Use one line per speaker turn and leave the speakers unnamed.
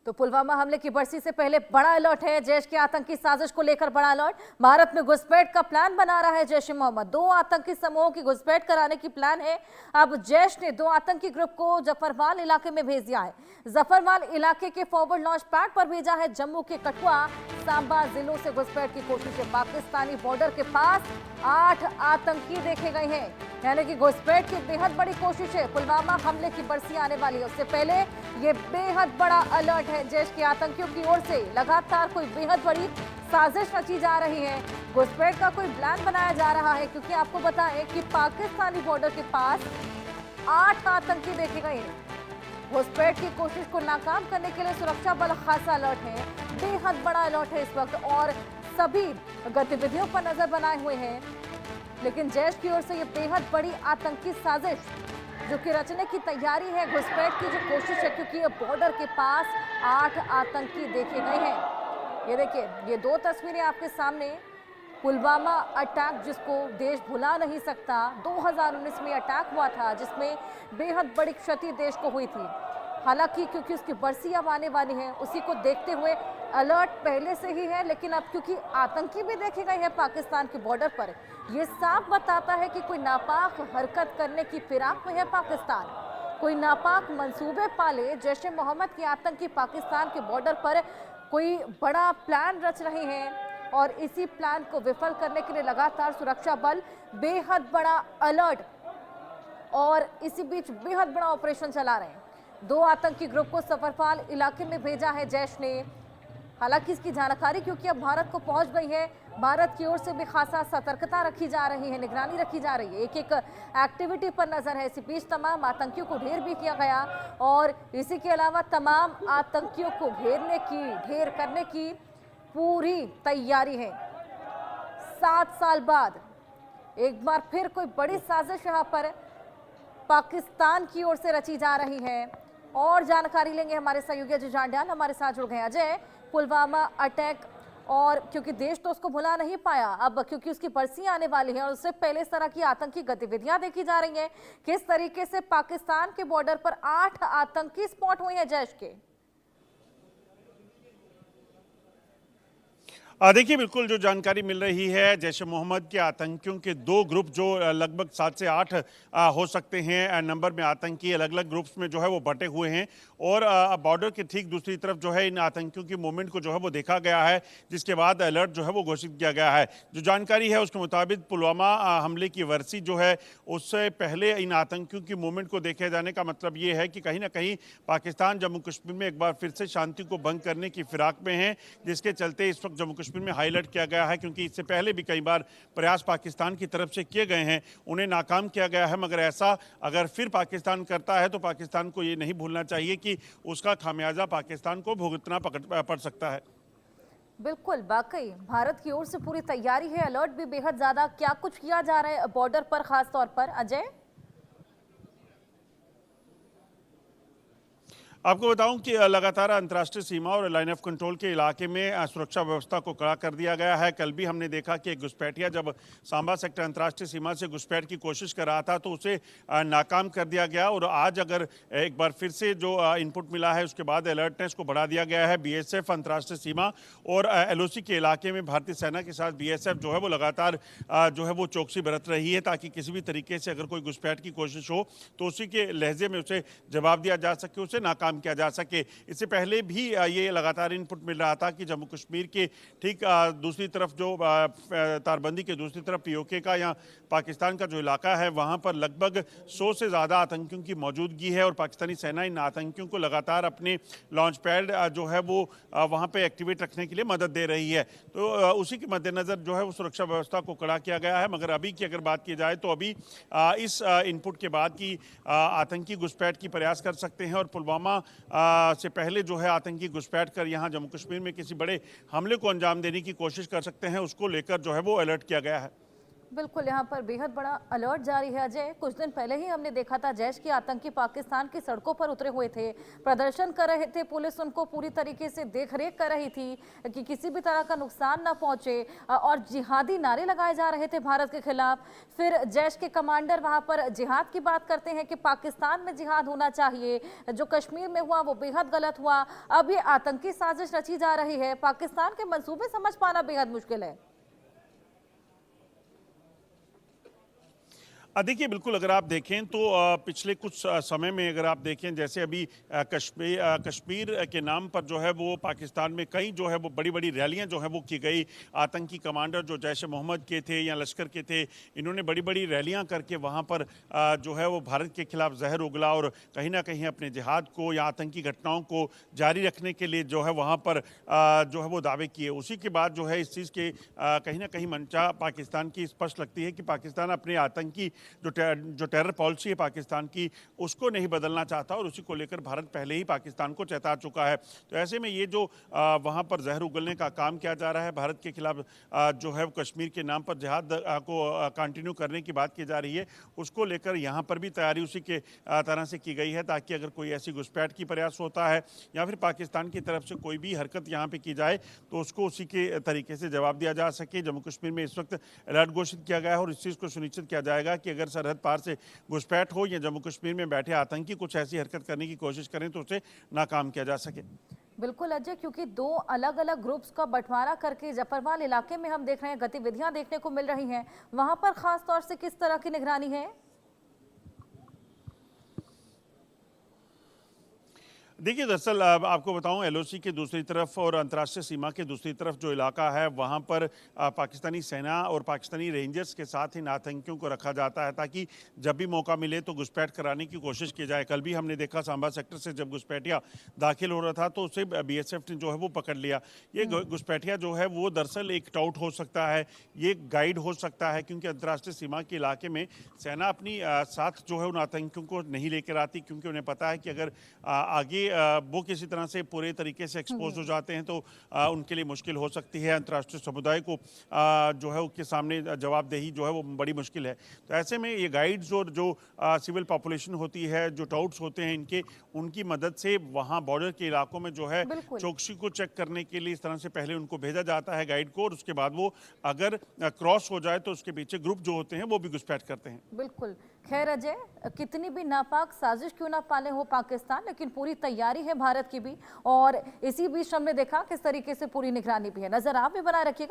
तो पुलवामा हमले की बरसी से पहले बड़ा अलर्ट है। जैश की आतंकी साजिश को लेकर बड़ा अलर्ट। भारत में घुसपैठ का प्लान बना रहा है जैश ए मोहम्मद। 2 आतंकी समूहों की घुसपैठ कराने की प्लान है। अब जैश ने 2 आतंकी ग्रुप को जफरवाल इलाके में भेज दिया है। जफरवाल इलाके के फॉरवर्ड लॉन्च पैड पर भेजा है। जम्मू के कठुआ, सांबा जिलों से घुसपैठ की कोशिश है। पाकिस्तानी बॉर्डर के पास 8 आतंकी देखे गए हैं, यानी कि घुसपैठ की बेहद बड़ी कोशिश है। पुलवामा हमले की बरसी आने वाली है, उससे पहले ये बेहद बड़ा अलर्ट है। जैश के आतंकियों की ओर से लगातार कोई बेहद बड़ी साजिश रची जा रही है। घुसपैठ का कोई प्लान बनाया जा रहा है, क्योंकि आपको बताएं कि पाकिस्तानी बॉर्डर के पास 8 आतंकी देखे गए हैं। घुसपैठ की कोशिश को नाकाम करने के लिए सुरक्षा बल खासा अलर्ट है। बेहद बड़ा अलर्ट है इस वक्त और सभी गतिविधियों पर नजर बनाए हुए हैं। लेकिन जैश की ओर से ये बेहद बड़ी आतंकी साजिश जो कि रचने की तैयारी है, घुसपैठ की जो कोशिश है, क्योंकि ये बॉर्डर के पास 8 आतंकी देखे गए हैं। ये देखिए, ये 2 तस्वीरें आपके सामने। पुलवामा अटैक जिसको देश भुला नहीं सकता, 2019 में अटैक हुआ था जिसमें बेहद बड़ी क्षति देश को हुई थी। हालांकि क्योंकि उसकी बरसी अब आने वाली है, उसी को देखते हुए अलर्ट पहले से ही है, लेकिन अब क्योंकि आतंकी भी देखे गए हैं पाकिस्तान के बॉर्डर पर, यह साफ बताता है कि कोई नापाक हरकत करने की फिराक में है पाकिस्तान। कोई नापाक मंसूबे पाले जैश ए मोहम्मद के आतंकी पाकिस्तान के बॉर्डर पर कोई बड़ा प्लान रच रहे हैं और इसी प्लान को विफल करने के लिए लगातार सुरक्षा बल बेहद बड़ा अलर्ट और इसी बीच बेहद बड़ा ऑपरेशन चला रहे हैं। 2 आतंकी ग्रुप को सफरवाल इलाके में भेजा है जैश ने। हालांकि इसकी जानकारी क्योंकि अब भारत को पहुंच गई है, भारत की ओर से भी खासा सतर्कता रखी जा रही है, निगरानी रखी जा रही है। एक एक्टिविटी पर नजर है। इसी बीच तमाम आतंकियों को ढेर भी किया गया और इसी के अलावा तमाम आतंकियों को ढेर करने की पूरी तैयारी है। 7 साल बाद एक बार फिर कोई बड़ी साजिश यहाँ पर पाकिस्तान की ओर से रची जा रही है। और जानकारी लेंगे हमारे सहयोगी अजय जांड्याल हमारे साथ जुड़ गए हैं। अजय, पुलवामा अटैक और क्योंकि देश तो उसको भुला नहीं पाया, अब क्योंकि उसकी बरसी आने वाली है और उससे पहले इस तरह की आतंकी गतिविधियां देखी जा रही हैं, किस तरीके से पाकिस्तान के बॉर्डर पर 8 आतंकी स्पॉट हुए हैं जैश के?
देखिए, बिल्कुल जो जानकारी मिल रही है, जैश ए मोहम्मद के आतंकियों के 2 ग्रुप जो लगभग 7 से 8 हो सकते हैं नंबर में आतंकी, अलग अलग ग्रुप्स में जो है वो बटे हुए हैं और बॉर्डर के ठीक दूसरी तरफ जो है इन आतंकियों की मूवमेंट को जो है वो देखा गया है, जिसके बाद अलर्ट जो है वो घोषित किया गया है। जो जानकारी है उसके मुताबिक पुलवामा हमले की वर्सी जो है उससे पहले इन आतंकियों की मूवमेंट को देखे जाने का मतलब ये है कि कहीं ना कहीं पाकिस्तान जम्मू कश्मीर में एक बार फिर से शांति को भंग करने की फिराक में है, जिसके चलते इस वक्त जम्मू में हाईलाइट किया गया है। क्योंकि इससे पहले भी कई बार प्रयास पाकिस्तान की तरफ से किए गए हैं, उन्हें नाकाम किया गया है, मगर ऐसा अगर फिर पाकिस्तान करता है तो पाकिस्तान को ये नहीं भूलना चाहिए कि उसका खामियाजा पाकिस्तान को भुगतना पड़ सकता है।
बिल्कुल, वाकई भारत की ओर से पूरी तैयारी है, अलर्ट भी बेहद ज्यादा। क्या कुछ किया जा रहा है बॉर्डर पर खास तौर पर, अजय?
आपको बताऊं कि लगातार अंतर्राष्ट्रीय सीमा और लाइन ऑफ कंट्रोल के इलाके में सुरक्षा व्यवस्था को कड़ा कर दिया गया है। कल भी हमने देखा कि एक घुसपैठिया जब सांबा सेक्टर अंतर्राष्ट्रीय सीमा से घुसपैठ की कोशिश कर रहा था तो उसे नाकाम कर दिया गया और आज अगर एक बार फिर से जो इनपुट मिला है उसके बाद अलर्टनेस को बढ़ा दिया गया है। बीएसएफ अंतर्राष्ट्रीय सीमा और एलओसी के इलाके में भारतीय सेना के साथ बीएसएफ जो है वो लगातार जो है वो चौकसी बरत रही है, ताकि किसी भी तरीके से अगर कोई घुसपैठ की कोशिश हो तो उसी के लहजे में उसे जवाब दिया जा सके, उसे नाकाम किया जा सके। इससे पहले भी ये लगातार इनपुट मिल रहा था कि जम्मू कश्मीर के ठीक दूसरी तरफ जो तारबंदी के दूसरी तरफ पीओके का या पाकिस्तान का जो इलाका है वहां पर लगभग 100 से ज़्यादा आतंकियों की मौजूदगी है और पाकिस्तानी सेना इन आतंकियों को लगातार अपने लॉन्च पैड जो है वो वहां पे एक्टिवेट रखने के लिए मदद दे रही है। तो उसी के मद्देनज़र जो है वो सुरक्षा व्यवस्था को कड़ा किया गया है। मगर अभी की अगर बात की जाए तो अभी इस इनपुट के बाद की आतंकी घुसपैठ की प्रयास कर सकते हैं और पुलवामा से पहले जो है आतंकी घुसपैठ कर यहाँ जम्मू कश्मीर में किसी बड़े हमले को अंजाम देने की कोशिश कर सकते हैं, उसको लेकर जो है वो अलर्ट किया गया है।
बिल्कुल, यहाँ पर बेहद बड़ा अलर्ट जारी है अजय। कुछ दिन पहले ही हमने देखा था जैश के आतंकी पाकिस्तान की सड़कों पर उतरे हुए थे, प्रदर्शन कर रहे थे, पुलिस उनको पूरी तरीके से देखरेख कर रही थी कि किसी भी तरह का नुकसान ना पहुंचे और जिहादी नारे लगाए जा रहे थे भारत के खिलाफ। फिर जैश के कमांडर वहां पर जिहाद की बात करते हैं कि पाकिस्तान में जिहाद होना चाहिए, जो कश्मीर में हुआ वो बेहद गलत हुआ। अब ये आतंकी साजिश रची जा रही है, पाकिस्तान के मंसूबे समझ पाना बेहद मुश्किल है।
देखिए बिल्कुल अगर आप देखें तो पिछले कुछ समय में अगर आप देखें जैसे अभी कश्मीर के नाम पर जो है वो पाकिस्तान में कई जो है वो बड़ी बड़ी रैलियां जो है वो की गई। आतंकी कमांडर जो जैश ए मोहम्मद के थे या लश्कर के थे, इन्होंने बड़ी बड़ी रैलियां करके वहां पर जो है वो भारत के खिलाफ जहर उगला और कहीं ना कहीं अपने जिहाद को या आतंकी घटनाओं को जारी रखने के लिए जो है वहां पर जो है वो दावे किए। उसी के बाद जो है इस चीज़ के कहीं ना कहीं मंशा पाकिस्तान की स्पष्ट लगती है कि पाकिस्तान अपने आतंकी जो टेरर पॉलिसी है पाकिस्तान की उसको नहीं बदलना चाहता और उसी को लेकर भारत पहले ही पाकिस्तान को चेता चुका है। तो ऐसे में ये जो वहाँ पर जहर उगलने का काम किया जा रहा है, भारत के खिलाफ जो है कश्मीर के नाम पर जिहाद को कंटिन्यू करने की बात की जा रही है, उसको लेकर यहाँ पर भी तैयारी उसी के तरह से की गई है ताकि अगर कोई ऐसी घुसपैठ की प्रयास होता है या फिर पाकिस्तान की तरफ से कोई भी हरकत यहाँ पे की जाए तो उसको उसी के तरीके से जवाब दिया जा सके। जम्मू कश्मीर में इस वक्त अलर्ट घोषित किया गया है और इस चीज़ को सुनिश्चित किया जाएगा कि अगर सरहद पार से घुसपैठ हो या जम्मू कश्मीर में बैठे आतंकी कुछ ऐसी हरकत करने की कोशिश करें तो उसे नाकाम किया जा सके।
बिल्कुल अजय, क्योंकि दो अलग अलग ग्रुप्स का बंटवारा करके जफरवाल इलाके में हम देख रहे हैं गतिविधियां देखने को मिल रही हैं, वहां पर खास तौर से किस तरह की निगरानी है?
देखिए दरअसल आपको बताऊं एलओसी के दूसरी तरफ और अंतर्राष्ट्रीय सीमा के दूसरी तरफ जो इलाका है वहां पर पाकिस्तानी सेना और पाकिस्तानी रेंजर्स के साथ इन आतंकियों को रखा जाता है ताकि जब भी मौका मिले तो घुसपैठ कराने की कोशिश की जाए। कल भी हमने देखा सांबा सेक्टर से जब घुसपैठिया दाखिल हो रहा था तो उसे बीएसएफ ने जो है वो पकड़ लिया। ये घुसपैठिया जो है वो दरअसल एक टाउट हो सकता है, ये गाइड हो सकता है क्योंकि अंतर्राष्ट्रीय सीमा के इलाके में सेना अपनी साथ जो है उन आतंकियों को नहीं लेकर आती क्योंकि उन्हें पता है कि अगर आगे वो किसी तरह से पूरे तरीके से एक्सपोज हो जाते हैं तो उनके लिए मुश्किल हो सकती है। अंतर्राष्ट्रीय समुदाय को जो है उसके सामने जवाबदेही जो है वो बड़ी मुश्किल है। तो ऐसे में ये गाइड्स और जो सिविल पॉपुलेशन होती है, जो टाउट्स होते हैं इनके, उनकी मदद से वहाँ बॉर्डर के इलाकों में जो है चौकसी को चेक करने के लिए इस तरह से पहले उनको भेजा जाता है गाइड को और उसके बाद वो अगर क्रॉस हो जाए तो उसके पीछे ग्रुप जो होते हैं वो भी घुसपैठ करते हैं।
बिल्कुल। खैर अजय, कितनी भी नापाक साजिश क्यों ना पाले हो पाकिस्तान, लेकिन पूरी तैयारी है भारत की भी और इसी बीच हमने देखा किस तरीके से पूरी निगरानी भी है। नजर आप भी बनाए रखिएगा।